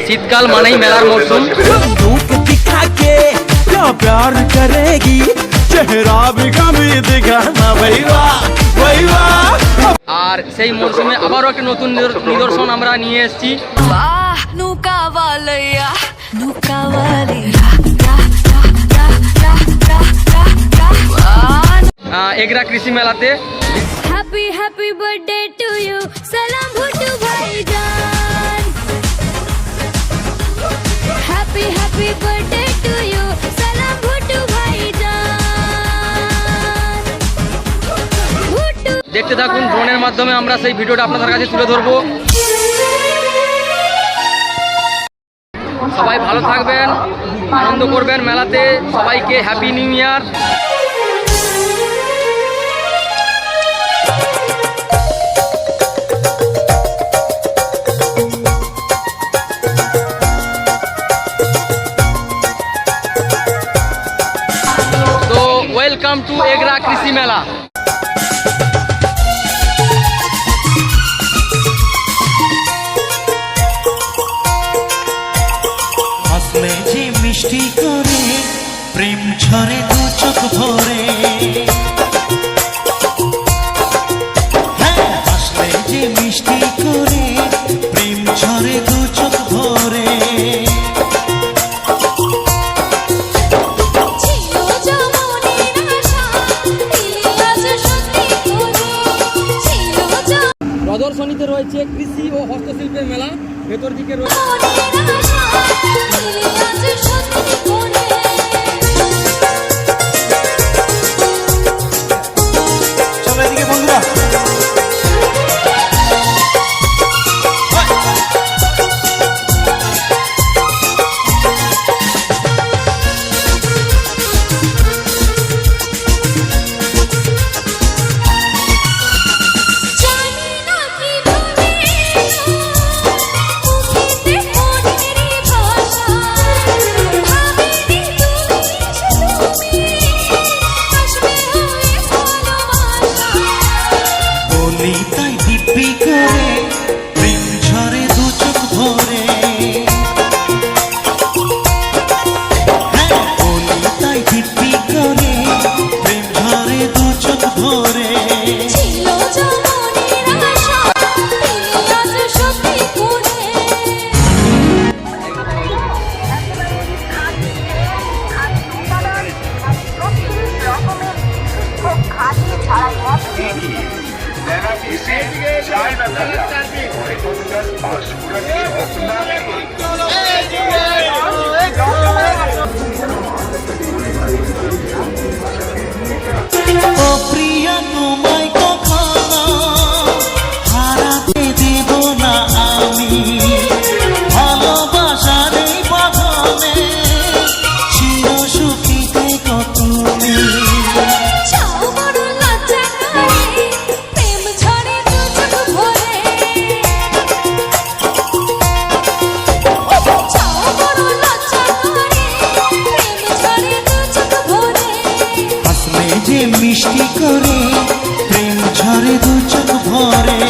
শীতকাল মানেই মেলার মরশুম। प्यार करेगी चेहरा भी कभी दिखाना भैया भैया। আর সেই মরশুমে আবারও একটা নতুন নিদর্শন আমরা নিয়ে এসেছি। এগরা কৃষি মেলাতে happy happy birthday to you, সালাম ভুটু ভাইজান। Happy happy birthday to you, সালাম ভুটু ভাইজান। দেখতে থাকুন, ড্রোনের মাধ্যমে আমরা সেই ভিডিওটা আপনাদের কাছে তুলে ধরবো। সবাই ভালো থাকবেন, আনন্দ করবেন মেলাতে। সবাইকে হ্যাপি নিউ ইয়ার। তো ওয়েলকাম টু এগরা কৃষি মেলা। হাসলে যে মিষ্টি করে প্রেম ঝরে দু চোখ ভরে, হাসলে যে মিষ্টি করে প্রেম ঝরে দু চোখ ভরে। প্রদর্শনীতে রয়েছে কৃষি ও হস্তশিল্পের মেলা, ভেতর দিকে রয়েছে তাই দিব্যি করে প্রেম ঝরে দু চোখ ভরে, বলি তাই দিব্যি করে প্রেম ঝরে দু চোখ ভরে। ও প্রিয়া তোমায় কখনো হারাতে দেব না আমি, ভালোবাসার এই বাঁধনে চির সুখী থেকো তুমি। মিষ্টি করে প্রেম ঝরে দু চোখ ভরে।